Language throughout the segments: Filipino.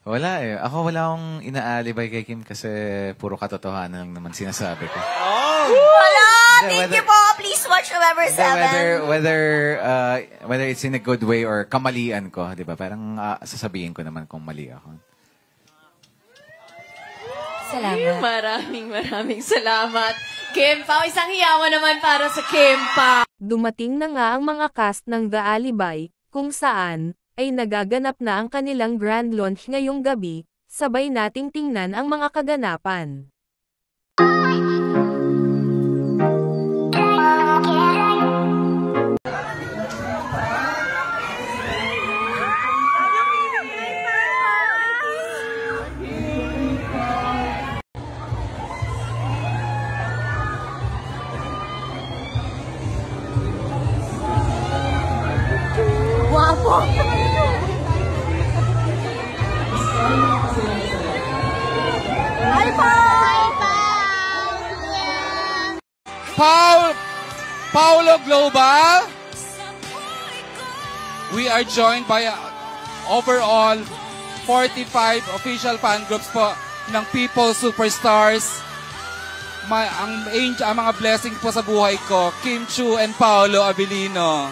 Wala eh. Ako wala akong inaalibay kay Kim kasi puro katotohanan lang naman sinasabi ko. Wala! Thank you po! Please watch November 7. Whether it's in a good way or kamalian ko, di ba? Parang sasabihin ko naman kung mali ako. Salamat. Maraming salamat. Kim Pao, isang hiyawan naman para sa Kim Pao. Dumating na nga ang mga cast ng The Alibay, kung saan ay nagaganap na ang kanilang grand launch ngayong gabi, sabay nating tingnan ang mga kaganapan. Guwapo! Hi, Paul! Hi, Paul! Paulo Global. We are joined by overall 45 official fan groups po ng People Superstars. Ang mga blessing po sa buhay ko, Kim Chu and Paolo Abilino.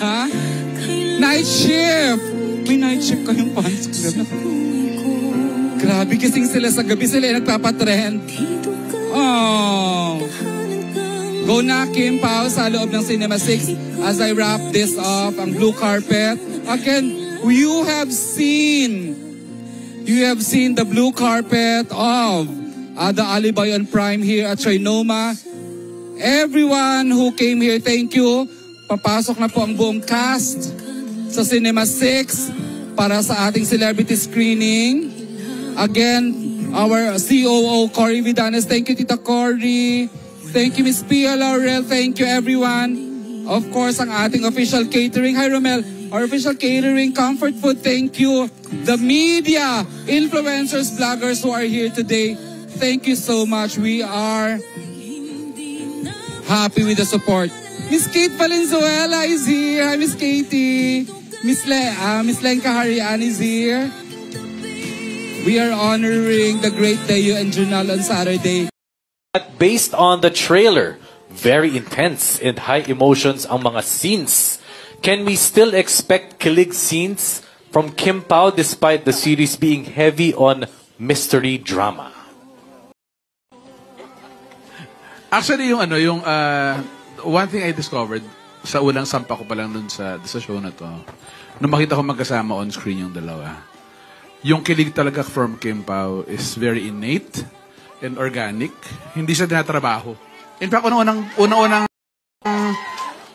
Ha? Night shift! May night shift kayong fans club. Grabe, gising sila sa gabi. Sila yung nagpapatrend. Oh. Go na, Kim Pao, sa loob ng Cinema 6 as I wrap this up, ang blue carpet. Again, you have seen the blue carpet of The Alibay on Prime here at Trinoma. Everyone who came here, thank you. Papasok na po ang buong cast sa Cinema 6 para sa ating celebrity screening. Again, our COO, Cory Vidanes. Thank you, Tita Cory. Thank you, Miss Pia Laurel. Thank you, everyone. Of course, ang ating official catering. Hi, Romel. Our official catering, Comfort Food. Thank you. The media, influencers, bloggers who are here today. Thank you so much. We are happy with the support. Miss Kate Valenzuela is here. Hi, Miss Katie. Miss Lenka Harian is here. We are honoring the great Deo and Junal on Saturday. Based on the trailer, very intense and high emotions ang mga scenes. Can we still expect kilig scenes from Kim Pao despite the series being heavy on mystery drama? Actually, one thing I discovered sa unang sampa ko pa lang dun sa show na to, nung makita ko magkasama on screen yung dalawa, yung kilig talaga from Kim Pao is very innate and organic. Hindi siya tinatrabaho. In fact,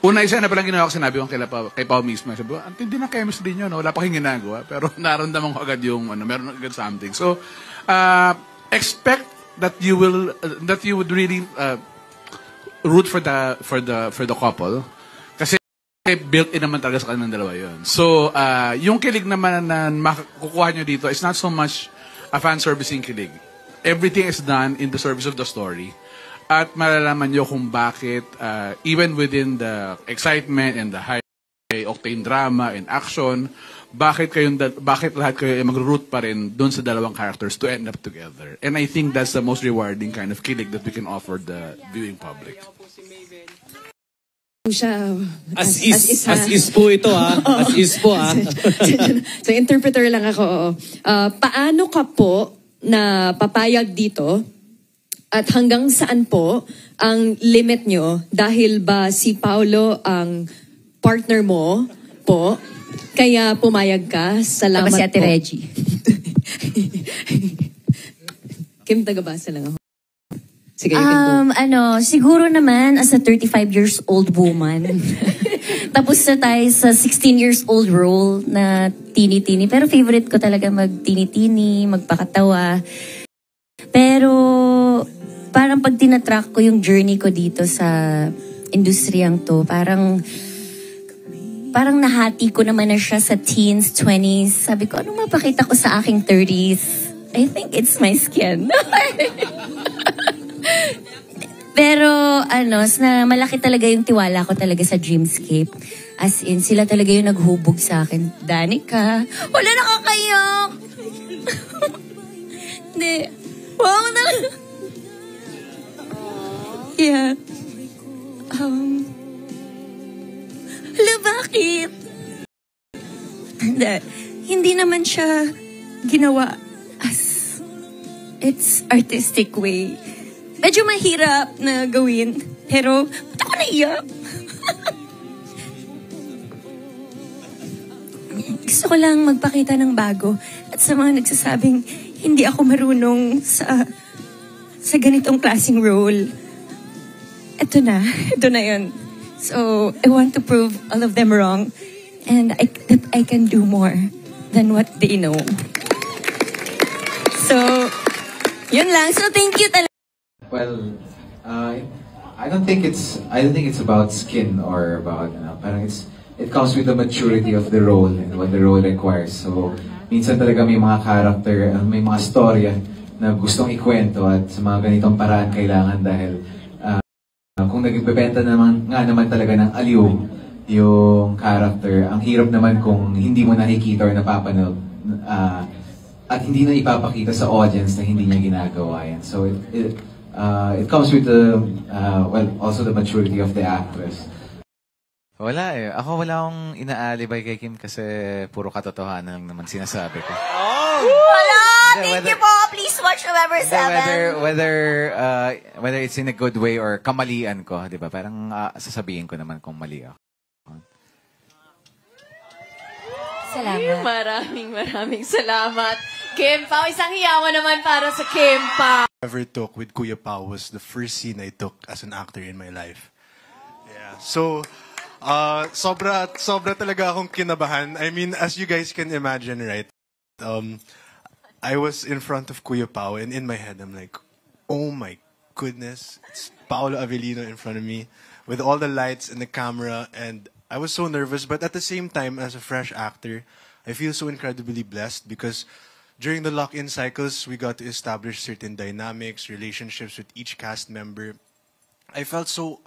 una isa na palang ginawa ko, sinabi ko kay Pao mismo. Sabi ko, hindi na chemistry nyo, no? Wala pa kayong ginagawa. Pero naramdaman ko agad yung, meron agad something. So, expect that you would really root for the couple. Kasi built-in naman talaga sa kanilang dalawa yun. So, yung kilig naman na makukuha nyo dito is not so much a fan-servicing kilig. Everything is done in the service of the story. At malalaman nyo kung bakit, even within the excitement and the high-octane drama and action, bakit lahat kayo mag-root pa rin doon sa dalawang characters to end up together. And I think that's the most rewarding kind of kilig that we can offer the viewing public. As is po ito, ha? As is po, ha? So, interpreter lang ako. Paano ka po na papayag dito at hanggang saan po ang limit nyo? Dahil ba si Paolo ang partner mo po? Kaya pumayag ka? Salamat po. Si Ate Reggie. Kim, tagabasa lang ako. Sige, siguro naman as a 35 years old woman. Tapos na tayo sa 16 years old role na tini-tini. Pero favorite ko talaga mag-tini-tini, magpakatawa. Pero parang pag tinatrack ko yung journey ko dito sa industriyang to, parang nahati ko naman na siya sa teens, 20s. Sabi ko, anong mapakita ko sa aking 30s? I think it's my skin. Pero malaki talaga yung tiwala ko talaga sa Dreamscape. As in, sila talaga yung naghubog sa akin. Danica, wala na kakayak! Hindi. Wow na. Yeah. Hala, bakit? Hindi naman siya ginawa as its artistic way. Medyo mahirap na gawin, pero ba't ako naiyak? Gusto ko lang magpakita ng bago at sa mga nagsasabing hindi ako marunong sa ganitong klaseng role. Ito na yun. So, I want to prove all of them wrong and that I can do more than what they know. So, yun lang. So, thank you talaga. Well, I don't think it's about skin or about parang it comes with the maturity of the role and what the role requires. So minsan talaga may mga character, may mga storya na gustong ikwento at sa mga ganitong paraan kailangan dahil kung nagbebenta naman talaga ng aliw yung character, ang hirap naman kung hindi mo nakikita or napapanood at hindi na ipapakita sa audience na hindi niya ginagawa yan. So it comes with the also the maturity of the actress. Wala eh. Ako wala akong inaalibay kay Kim kasi puro katotohanan lang naman sinasabi ko. Wala! Thank you po! Please watch November 7. Whether it's in a good way or kamalian ko, di ba? Parang sasabihin ko naman kung mali ako. Salamat. Maraming salamat. Kim Pao, isang hiyawan naman para sa Kim Pao. Ever took with Kuya Pao was the first scene I took as an actor in my life. Yeah. So, sobra talaga akong kinabahan. I mean, as you guys can imagine, right? I was in front of Kuya Pao and in my head, I'm like, oh my goodness, it's Paolo Avellino in front of me with all the lights and the camera, and I was so nervous, but at the same time, as a fresh actor, I feel so incredibly blessed because during the lock-in cycles, we got to establish certain dynamics, relationships with each cast member. I felt so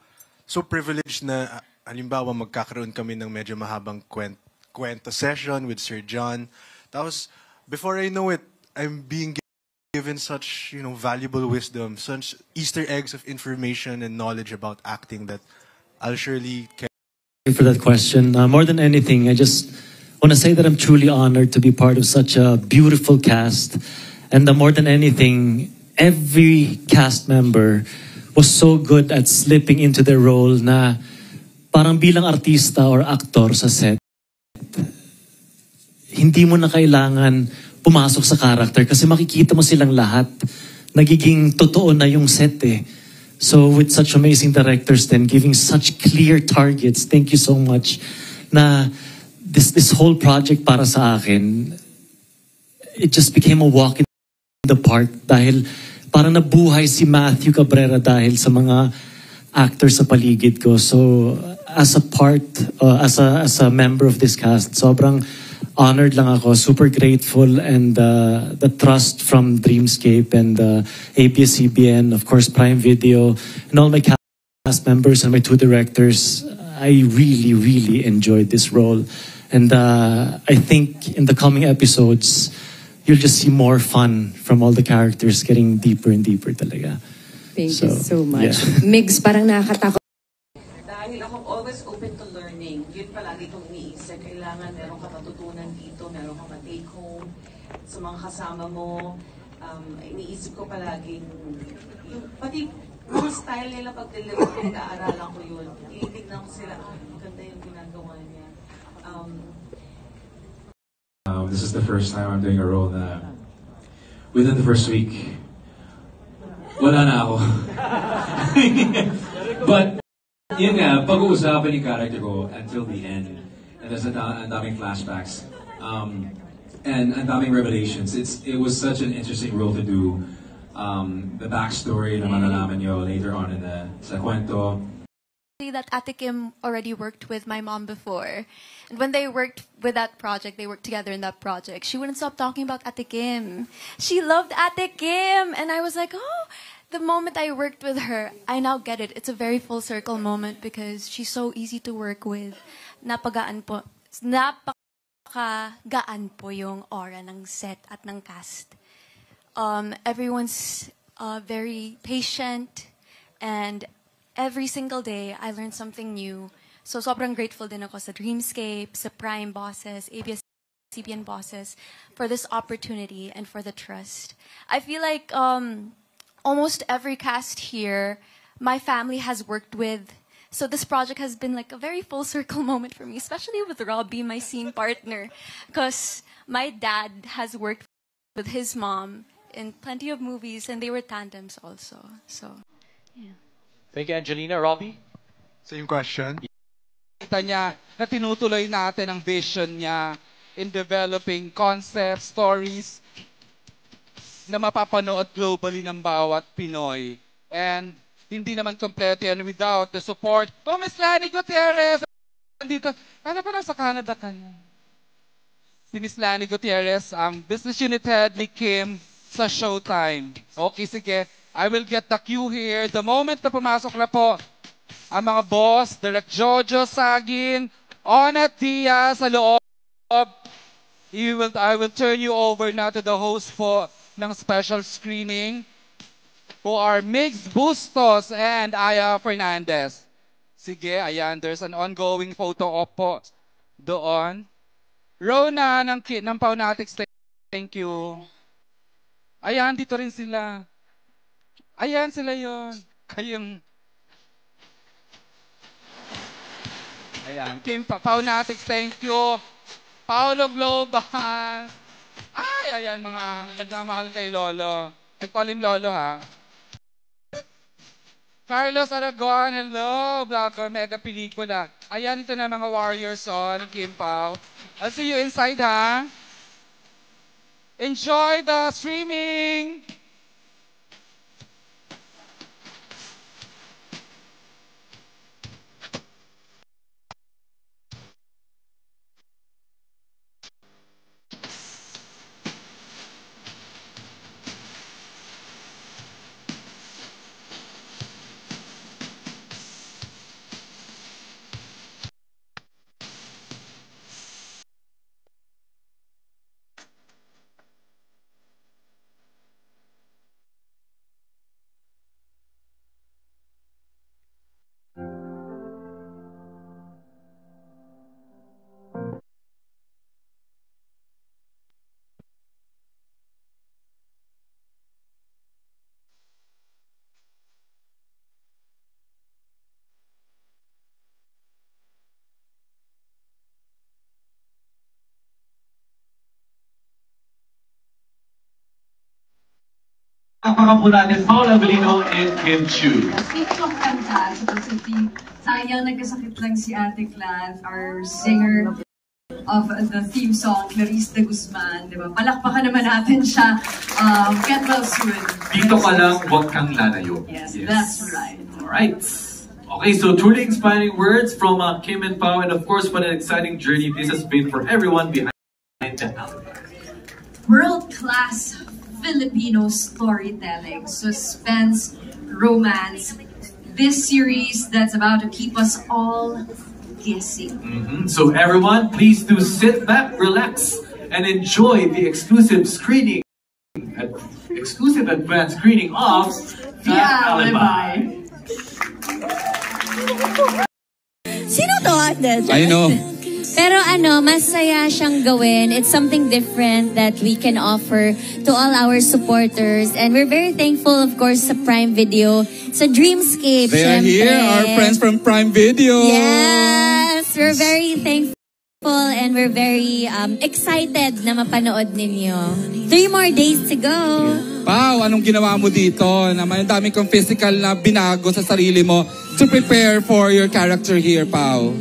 privileged na, halimbawa, magkakaroon kami ng medyo mahabang kwento session with Sir John. Tapos, before I know it, I'm being given such, valuable wisdom, such Easter eggs of information and knowledge about acting that I'll surely For that question. More than anything, I just want to say that I'm truly honored to be part of such a beautiful cast. And more than anything, every cast member was so good at slipping into their role na parang bilang artista or actor sa set, hindi mo na kailangan pumasok sa character kasi makikita mo silang lahat. Nagiging totoo na yung set eh. So with such amazing directors then giving such clear targets, thank you so much na this whole project para sa akin, it just became a walk in the park dahil parang nabuhay si Matthew Cabrera dahil sa mga actors sa paligid ko. So as a member of this cast, sobrang honored lang ako, super grateful, and the trust from Dreamscape and ABS-CBN, of course Prime Video, and all my cast members and my two directors. I really, really enjoyed this role. And I think in the coming episodes, you'll just see more fun from all the characters getting deeper and deeper talaga. Thank you so much. Yeah. Migs, parang nakakatakot. Dahil ako always open to learning. Yun palagi itong iniisip. Kailangan meron ka matutunan dito, meron ka ma-take home sa mga kasama mo. Iniisip ko palagi pati mga style nila pag-deliver, pinag-aaralan ko yun. Initignan ko sila, maganda yung ginagawa niya. This is the first time I'm doing a role na within the first week, wala na ako. But, yun nga, pag-uusapan yung character ko until the end. And there's ang daming flashbacks. And ang daming revelations. It was such an interesting role to do. The backstory na malalaman nyo later on in sa kwento. That Ate Kim already worked with my mom before. And when they worked with that project, they worked together in that project, she wouldn't stop talking about Ate Kim. She loved Ate Kim. And I was like, oh, the moment I worked with her, I now get it. It's a very full circle moment because she's so easy to work with. Napagaan po. napakagaan po yung aura ng set at ng cast. Everyone's very patient, and every single day I learn something new. So sobrang grateful din ako sa Dreamscape, sa Prime bosses, ABS-CBN bosses for this opportunity and for the trust. I feel like almost every cast here my family has worked with. So this project has been like a very full circle moment for me, especially with Robbie, my scene partner, because my dad has worked with his mom in plenty of movies, and they were tandems also. So, yeah. Thank you, Angelina. Robbie? Same question. Kita niya na tinutuloy natin ang vision niya in developing concepts, stories na mapapanood globally ng bawat Pinoy. And hindi naman kompleto yan without the support of Miss Lani Gutierrez. Dito, ano pa nasa Canada ka niya? Si Miss Lani Gutierrez, ang business unit head ni Kim sa Showtime. Okay, sige. I will get the cue here. The moment na pumasok na po ang mga boss, Direk Jojo Sagin, Onat Diaz sa loob, I will turn you over now to the host po ng special screening, who are Migs Bustos and Aya Fernandez. Sige, ayan, there's an ongoing photo op po doon. Rona ng Paunatics, thank you. Ayan, dito rin sila. Ayan sila yon. Kayong... Ayan, Team Paunatics, thank you. Paolo Global. Ay, ayan, mga nagmamahal kay Lolo. Nag-call him Lolo, ha? Carlos Aragon, hello, vlogger, mega pelikula. Ayan, ito na mga warriors on, Kim Pao. I'll see you inside, ha? Enjoy the streaming! Kapaka po natin, Paul Avellino and Kim Chu. Speaking of kanta, sa team, sayang nagkasakit lang si Ate Clan, our singer of the theme song, Clarice de Guzman, di ba? Palakpakan naman natin siya. Get well soon. Dito ka lang, huwag kang lalayo. Yes, that's right. Alright. Okay, so truly inspiring words from Kim and Pao, and of course, what an exciting journey this has been for everyone behind the album. World-class Filipino storytelling, suspense, romance. This series that's about to keep us all guessing. So everyone, please do sit back, relax, and enjoy the exclusive screening, exclusive advanced screening of The Alibi. Sino to? I know. Pero masaya siyang gawin. It's something different that we can offer to all our supporters. And we're very thankful, of course, sa Prime Video, sa Dreamscape. They are here, our friends from Prime Video. Yes, we're very thankful and we're very excited na mapanood ninyo. 3 more days to go. Pao, anong ginawa mo dito? Naman, ang dami kong physical na binago sa sarili mo to prepare for your character here, Pao.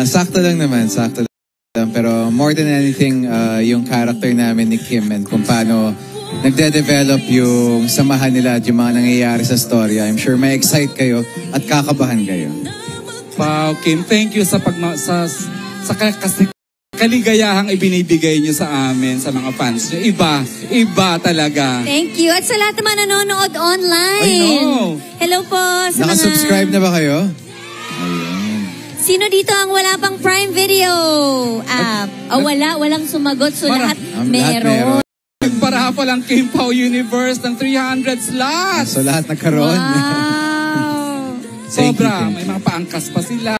Sakto lang naman, sakto lang. Pero more than anything, yung character namin ni Kim and kung paano nagde-develop yung samahan nila at yung mga nangyayari sa story. I'm sure may excite kayo at kakabahan kayo. Wow, Kim, thank you sa kaligayahang ibinibigay niyo sa amin, sa mga fans niyo. Iba talaga. Thank you. At sa lahat naman nanonood online. I know. Hello po sa Nakasubscribe na ba kayo? Sino dito ang wala pang Prime Video? Walang sumagot. So lahat meron. Nagparahapal ang Kim Pao Universe ng 300 slots. So lahat nagkaroon. Wow. Sobra. May mga paangkas pa sila.